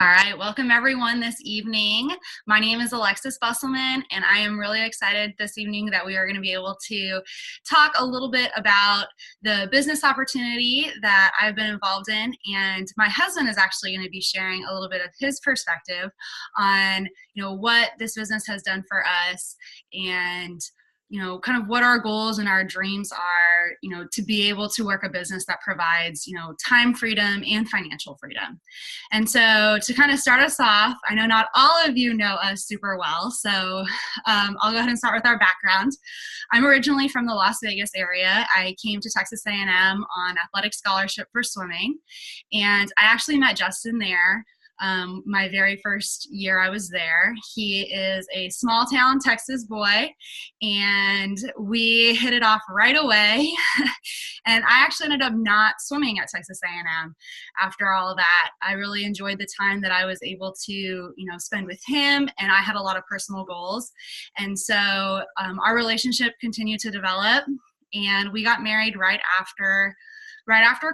All right, welcome everyone this evening. My name is Alexis Busselman, and I am really excited this evening that we are going to be able to talk a little bit about the business opportunity that I've been involved in. And my husband is actually going to be sharing a little bit of his perspective on, what this business has done for us and kind of what our goals and our dreams are, to be able to work a business that provides, time freedom and financial freedom. And so to kind of start us off, I know not all of you know us super well, so I'll go ahead and start with our background. I'm originally from the Las Vegas area. I came to Texas A&M on athletic scholarship for swimming, and I actually met Justin there. My very first year I was there. He is a small town Texas boy, and we hit it off right away. And I actually ended up not swimming at Texas A&M after all of that. I really enjoyed the time that I was able to, spend with him, and I had a lot of personal goals. And so our relationship continued to develop, and we got married right after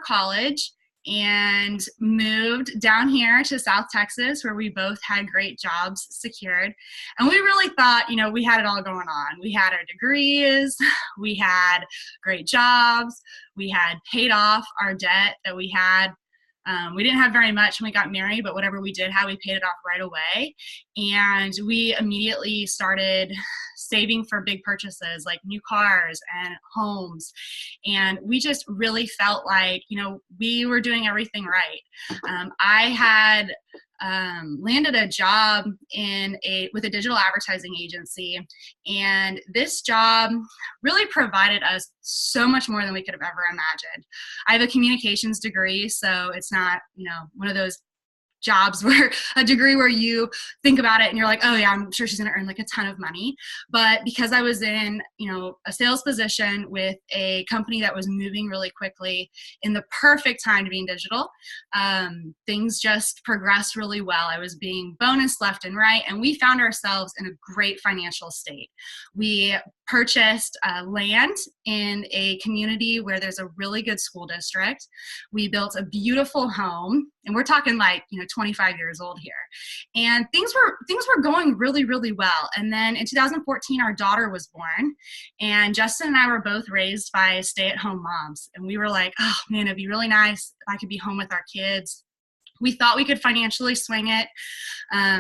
college, and moved down here to South Texas, where we both had great jobs secured. And we really thought, we had it all going on. We had our degrees, we had great jobs, we had paid off our debt that we had. We didn't have very much when we got married, but whatever we did have, we paid it off right away. And we immediately started saving for big purchases like new cars and homes. And we just really felt like, we were doing everything right. I had landed a job with a digital advertising agency, and this job really provided us so much more than we could have ever imagined. I have a communications degree, so it's not, one of those jobs where a degree where you think about it and you're like, oh yeah, I'm sure she's going to earn like a ton of money. But because I was in, a sales position with a company that was moving really quickly in the perfect time to be in digital, things just progressed really well. I was being bonused left and right, and we found ourselves in a great financial state. We purchased land in a community where there's a really good school district. We built a beautiful home, and we're talking like, 25 years old here. And things were going really, really well. And then in 2014, our daughter was born, and Justin and I were both raised by stay-at-home moms. And we were like, oh man, it'd be really nice if I could be home with our kids. We thought we could financially swing it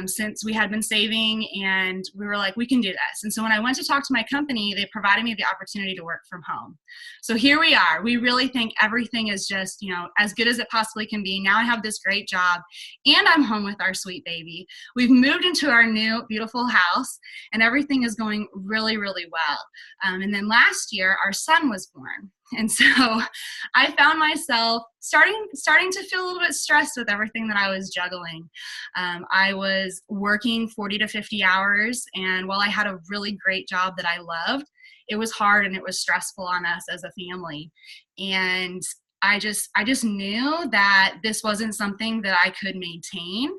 since we had been saving, and we were like, we can do this. And so when I went to talk to my company, they provided me the opportunity to work from home. So here we are. We really think everything is just, as good as it possibly can be. Now I have this great job, and I'm home with our sweet baby. We've moved into our new beautiful house, and everything is going really, really well. And then last year, our son was born. And so I found myself starting to feel a little bit stressed with everything that I was juggling. I was working 40 to 50 hours, and while I had a really great job that I loved, it was hard and it was stressful on us as a family. And I just knew that this wasn't something that I could maintain.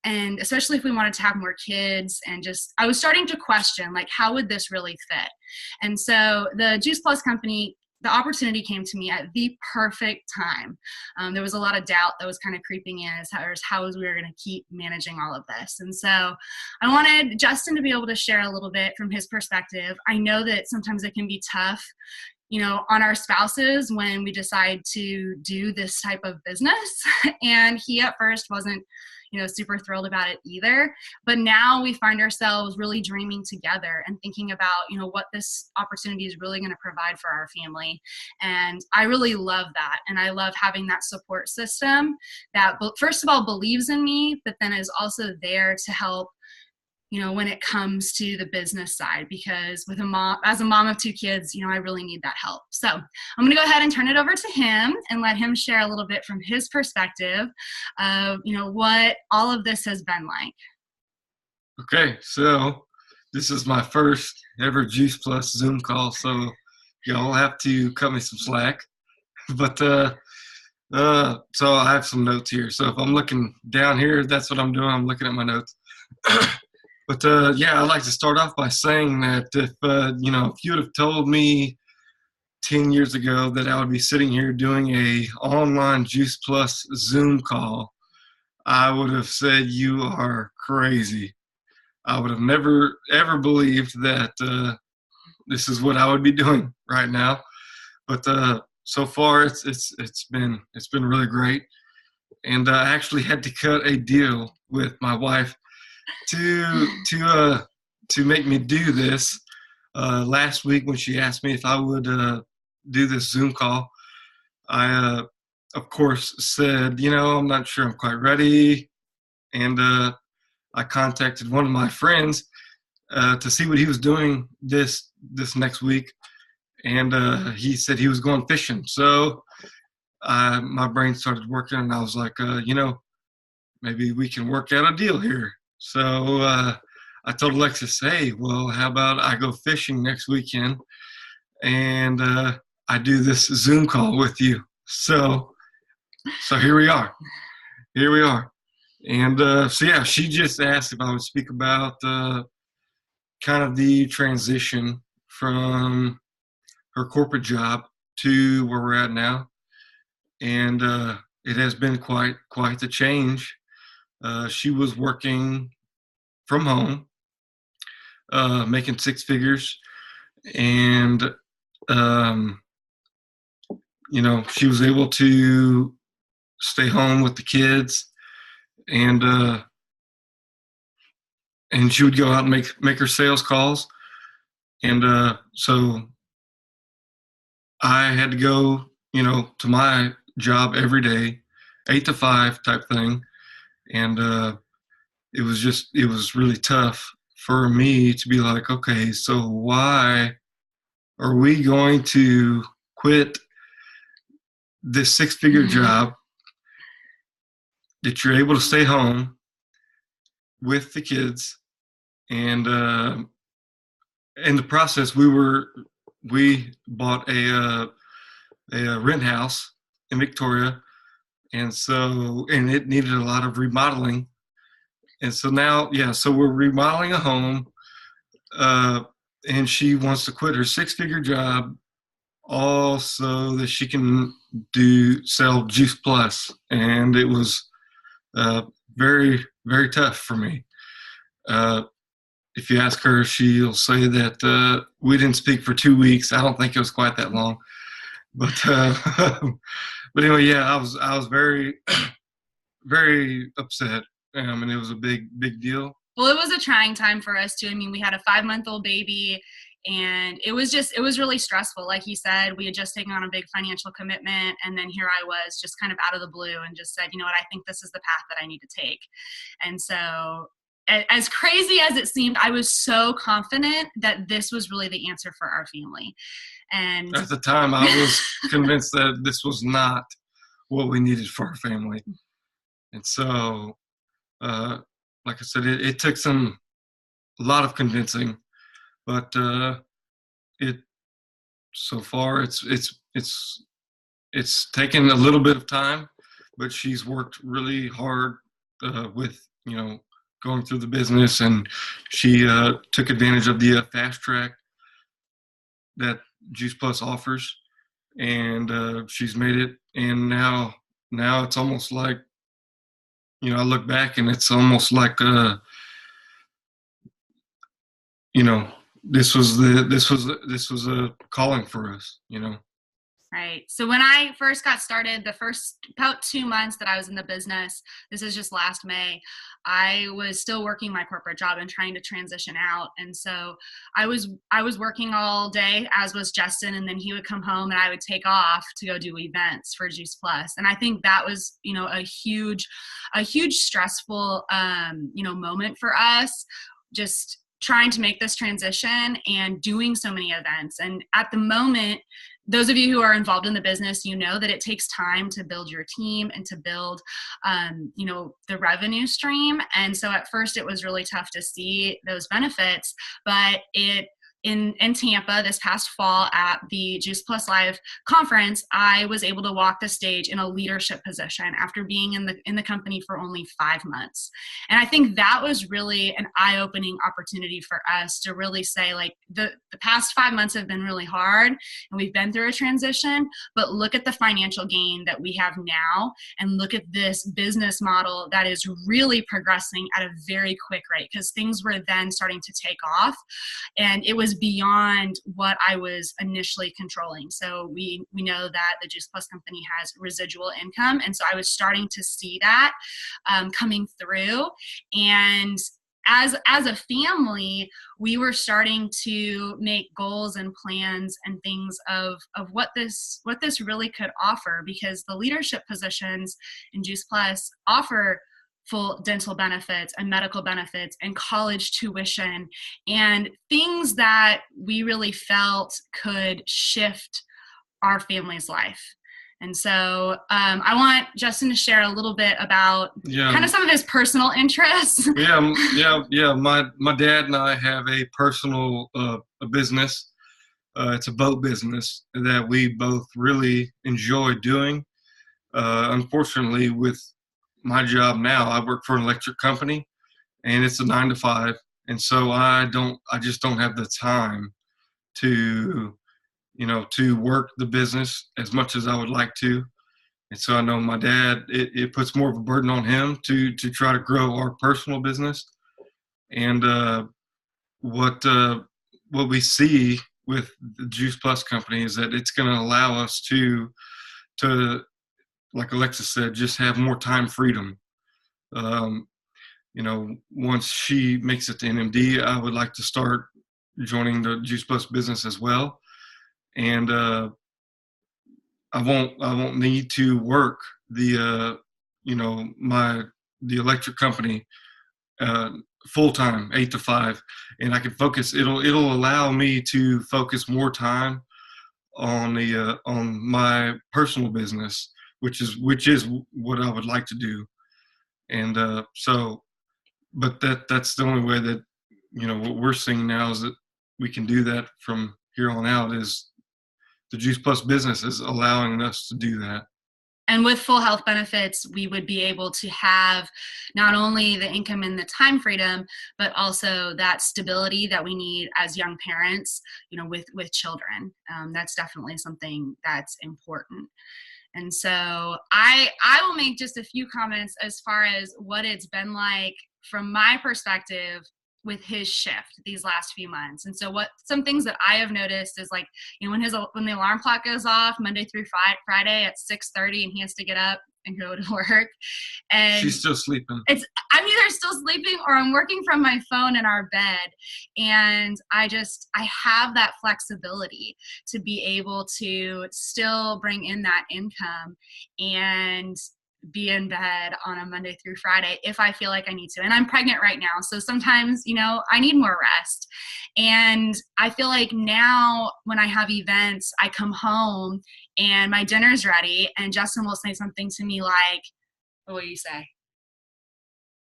And especially if we wanted to have more kids, and I was starting to question, like, how would this really fit? And so the Juice Plus company, the opportunity came to me at the perfect time. There was a lot of doubt that was kind of creeping in as how we were going to keep managing all of this. And so I wanted Justin to be able to share a little bit from his perspective. I know that sometimes it can be tough, on our spouses when we decide to do this type of business. And he at first wasn't, super thrilled about it either. But now we find ourselves really dreaming together and thinking about, what this opportunity is really going to provide for our family. And I really love that. And I love having that support system that, first of all, believes in me, but then is also there to help, when it comes to the business side, because as a mom of two kids, I really need that help. So I'm going to go ahead and turn it over to him and let him share a little bit from his perspective of, what all of this has been like. Okay, so this is my first ever Juice Plus Zoom call, so y'all have to cut me some slack. But so I have some notes here. So if I'm looking down here, that's what I'm doing. I'm looking at my notes. But yeah, I'd like to start off by saying that if you would have told me 10 years ago that I would be sitting here doing a online Juice Plus Zoom call, I would have said you are crazy. I would have never ever believed that this is what I would be doing right now. But so far, it's been really great. And I actually had to cut a deal with my wife to make me do this. Last week when she asked me if I would do this Zoom call, I of course said, I'm not sure I'm quite ready, and I contacted one of my friends to see what he was doing this next week, and he said he was going fishing. So my brain started working, and I was like, maybe we can work out a deal here. So I told Alexis, hey, well, how about I go fishing next weekend, and I do this Zoom call with you. So here we are. Here we are. And so, yeah, she just asked if I would speak about kind of the transition from her corporate job to where we're at now. And it has been quite the change. She was working from home, making six figures, and she was able to stay home with the kids, and she would go out and make her sales calls, and so I had to go, to my job every day, 8 to 5 type thing, and it was really tough for me to be like, okay, so why are we going to quit this six-figure job that you're able to stay home with the kids, and in the process we bought a rent house in Victoria, and it needed a lot of remodeling, and so now so we're remodeling a home, and she wants to quit her six-figure job all so that she can sell Juice Plus, and it was very, very tough for me. If you ask her, she'll say that we didn't speak for 2 weeks. I don't think it was quite that long, but but anyway, I was very, very upset, and it was a big deal. Well, it was a trying time for us too. I mean, we had a 5-month-old baby, and it was really stressful. Like you said, we had just taken on a big financial commitment, and then here I was just kind of out of the blue and just said, you know what, I think this is the path that I need to take. And so as crazy as it seemed, I was so confident that this was really the answer for our family. And at the time, I was convinced that this was not what we needed for our family. And so, like I said, it took a lot of convincing, but so far it's taken a little bit of time, but she's worked really hard with going through the business, and she took advantage of the fast track that Juice Plus offers, and she's made it. And now it's almost like, I look back and it's almost like this was a calling for us. Right. So when I first got started, the first about 2 months that I was in the business, this is just last May, I was still working my corporate job and trying to transition out. And so I was working all day, as was Justin, and then he would come home and I would take off to go do events for Juice Plus. And I think that was, a huge stressful, moment for us, just trying to make this transition and doing so many events. And at the moment, those of you who are involved in the business, that it takes time to build your team and to build, the revenue stream. And so at first it was really tough to see those benefits, but it in Tampa this past fall at the Juice Plus Live conference, I was able to walk the stage in a leadership position after being in the company for only 5 months. And I think that was really an eye-opening opportunity for us to really say, like, the past 5 months have been really hard and we've been through a transition, but look at the financial gain that we have now, and look at this business model that is really progressing at a very quick rate, because things were then starting to take off and it was beyond what I was initially controlling. So we know that the Juice Plus company has residual income, and so I was starting to see that coming through. And as a family, we were starting to make goals and plans and things of what this really could offer, because the leadership positions in Juice Plus offer full dental benefits and medical benefits and college tuition and things that we really felt could shift our family's life. And so I want Justin to share a little bit about kind of some of his personal interests. Yeah. My dad and I have a personal a business. It's a boat business that we both really enjoy doing. Unfortunately, with my job now, I work for an electric company, and it's a 9 to 5, and so I just don't have the time to to work the business as much as I would like to. And so I know my dad, it puts more of a burden on him to try to grow our personal business. And what we see with the Juice Plus company is that it's going to allow us to like Alexis said, just have more time freedom. Um, once she makes it to NMD, I would like to start joining the Juice Plus business as well. And I won't need to work the the electric company full time, 8 to 5, and I can focus. It'll allow me to focus more time on the on my personal business, which is what I would like to do. And but that's the only way that what we're seeing now is that we can do that from here on out. Is the Juice Plus business is allowing us to do that. And with full health benefits, we would be able to have not only the income and the time freedom, but also that stability that we need as young parents, with children. That's definitely something that's important. And so I will make just a few comments as far as what it's been like from my perspective with his shift these last few months. And so some things that I have noticed is, like, when the alarm clock goes off Monday through Friday at 6:30 and he has to get up and go to work, and she's still sleeping. I'm either still sleeping or I'm working from my phone in our bed. And I have that flexibility to be able to still bring in that income and be in bed on a Monday through Friday if I feel like I need to. And I'm pregnant right now, so sometimes, I need more rest. And I feel like now when I have events, I come home and my dinner's ready, and Justin will say something to me like, what do you say?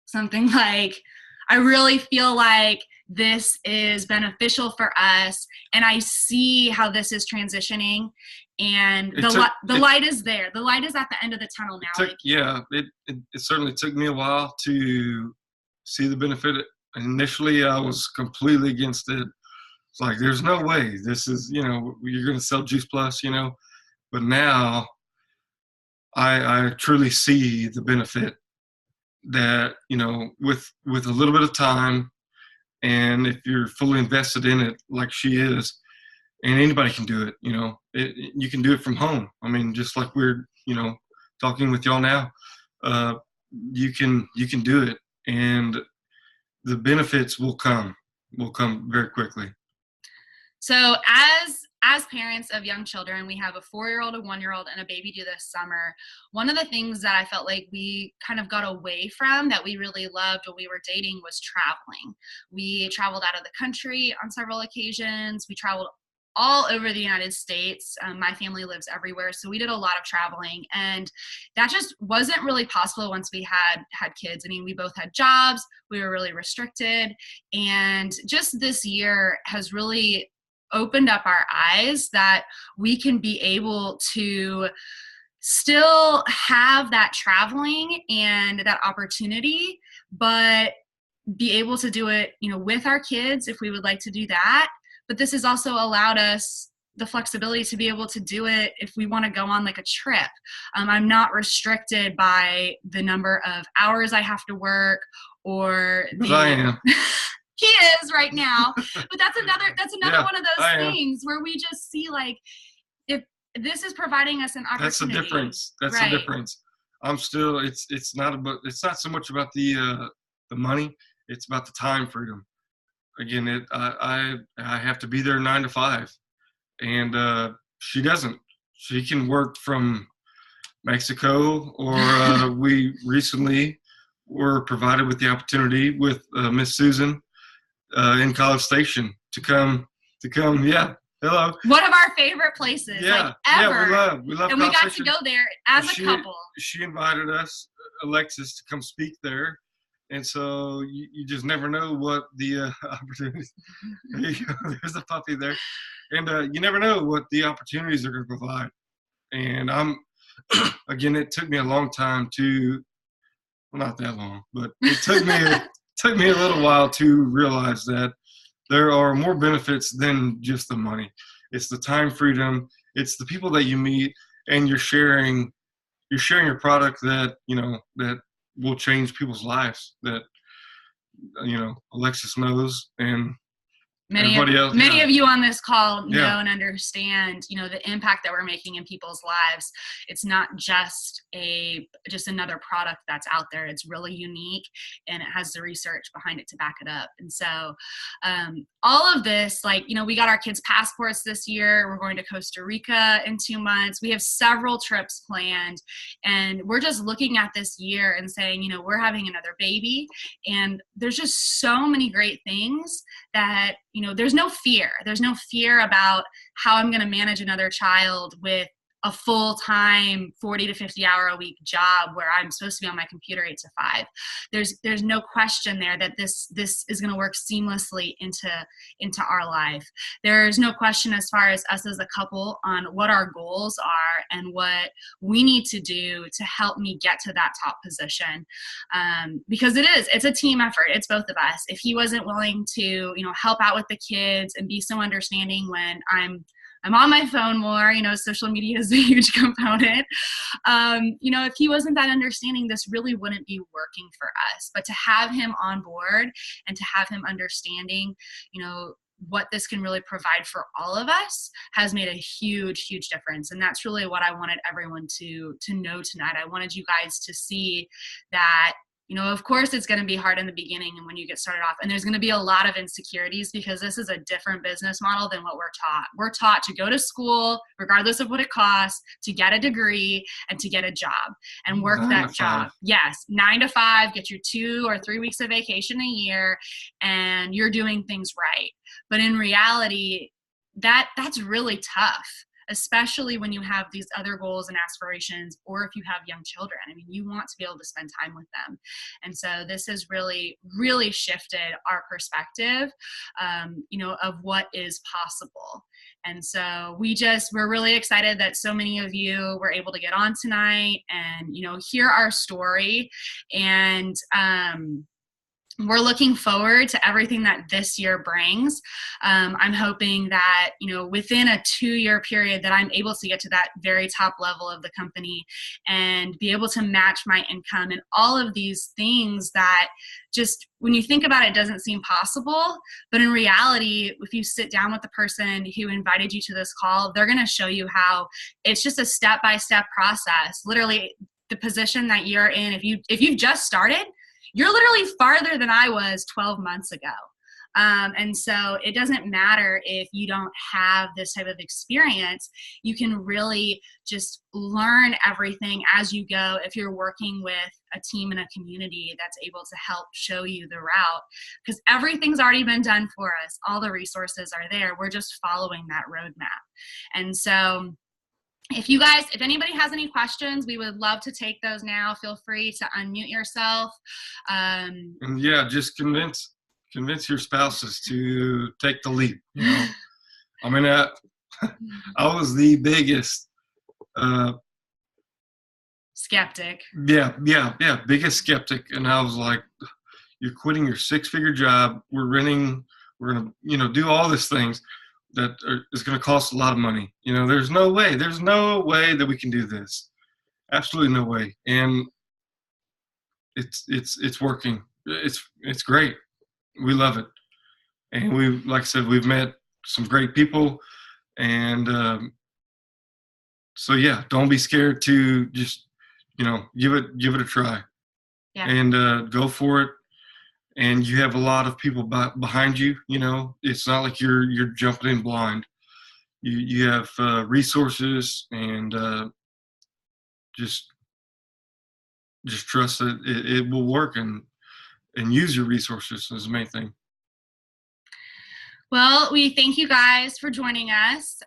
Something like, I really feel like this is beneficial for us, and I see how this is transitioning, and the light is there. The light is at the end of the tunnel now. It certainly took me a while to see the benefit. Initially, I was completely against it. It's like, there's no way this is, you're going to sell Juice Plus, But now I truly see the benefit that, with a little bit of time, and if you're fully invested in it like she is, and anybody can do it, you can do it from home. I mean, just like we're, talking with y'all now, you can do it, and the benefits will come very quickly. So as parents of young children, we have a 4-year-old, a 1-year-old, and a baby due this summer. One of the things that I felt like we kind of got away from that we really loved when we were dating was traveling. We traveled out of the country on several occasions. We traveled all over the United States. My family lives everywhere, so we did a lot of traveling, and that just wasn't really possible once we had kids. I mean, we both had jobs, we were really restricted, and just this year has really opened up our eyes that we can be able to still have that traveling and that opportunity, but be able to do it, with our kids if we would like to do that. But this has also allowed us the flexibility to be able to do it if we want to go on like a trip. I'm not restricted by the number of hours I have to work or I am. He is right now, but that's another Yeah, one of those things where we just see like, if this is providing us an opportunity. That's the difference. That's the difference. I'm still. It's not so much about the money. It's about the time freedom. Again, I have to be there 9 to 5, and she doesn't. She can work from Mexico, or we recently were provided with the opportunity with Miss Susan in College Station to come. Yeah. Hello. One of our favorite places, ever. Yeah, we love. And we got to go there as a couple. She invited us, Alexis, to come speak there, and so you just never know what the opportunities. There's a puppy there, and you never know what the opportunities are going to provide. And again, it took me a long time not that long, but it took me a little while to realize that there are more benefits than just the money. It's the time freedom. It's the people that you meet, and you're sharing your product that that will change people's lives. That Alexis knows, and everybody else. Many of you on this call know and understand, the impact that we're making in people's lives. It's not just another product that's out there. It's really unique, and it has the research behind it to back it up. And so all of this, we got our kids' passports this year. We're going to Costa Rica in 2 months. We have several trips planned, and we're just looking at this year and saying, we're having another baby, and there's just so many great things that there's no fear. There's no fear about how I'm going to manage another child with a full-time 40 to 50 hour a week job where I'm supposed to be on my computer 8 to 5. There's no question there that this is going to work seamlessly into our life. There's no question as far as us as a couple on what our goals are and what we need to do to help me get to that top position. Because it's a team effort. It's both of us. If he wasn't willing to, help out with the kids and be so understanding when I'm on my phone more, social media is a huge component. If he wasn't that understanding, this really wouldn't be working for us. But to have him on board and to have him understanding, what this can really provide for all of us has made a huge, huge difference. And that's really what I wanted everyone to know tonight. I wanted you guys to see that, of course it's going to be hard in the beginning and when you get started off, and there's going to be a lot of insecurities because this is a different business model than what we're taught. We're taught to go to school, regardless of what it costs, to get a degree and to get a job and work that job. Yes, 9 to 5, get your 2 or 3 weeks of vacation a year, and you're doing things right. But in reality, that's really tough, especially when you have these other goals and aspirations, or if you have young children. I mean, you want to be able to spend time with them. And so this has really, really shifted our perspective, of what is possible. And so we're really excited that so many of you were able to get on tonight and, hear our story. And, we're looking forward to everything that this year brings. I'm hoping that, within a 2-year period that I'm able to get to that very top level of the company and be able to match my income and all of these things that just, when you think about it, doesn't seem possible. But in reality, if you sit down with the person who invited you to this call, they're going to show you how it's just a step-by-step process. Literally, the position that you're in, if you've just started, you're literally farther than I was 12 months ago. And so it doesn't matter if you don't have this type of experience. You can really just learn everything as you go if you're working with a team and a community that's able to help show you the route, because everything's already been done for us. All the resources are there. We're just following that roadmap. And so if anybody has any questions, we would love to take those now. Feel free to unmute yourself. And yeah, just convince your spouses to take the leap. You know, I mean, I was the biggest skeptic. Biggest skeptic, and I was like, "You're quitting your 6-figure job. We're gonna, do all these things that is going to cost a lot of money. You know, there's no way that we can do this. Absolutely no way." And it's working. It's great. We love it. And like I said, we've met some great people. And so yeah, don't be scared to just, give it a try. Yeah. And go for it. And you have a lot of people behind you. It's not like you're jumping in blind. You have resources, and just trust that it will work, and use your resources is the main thing. Well, we thank you guys for joining us.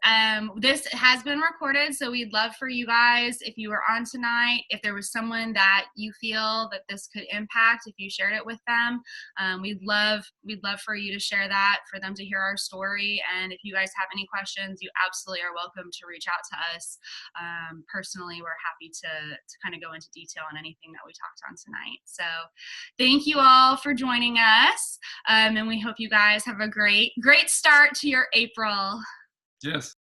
This has been recorded, so we'd love for you guys, if you were on tonight, if there was someone that you feel that this could impact, if you shared it with them, we'd love for you to share that, for them to hear our story. And if you guys have any questions, you absolutely are welcome to reach out to us. Personally, we're happy to kind of go into detail on anything that we talked on tonight. So thank you all for joining us, and we hope you guys have a great start to your April. Yes.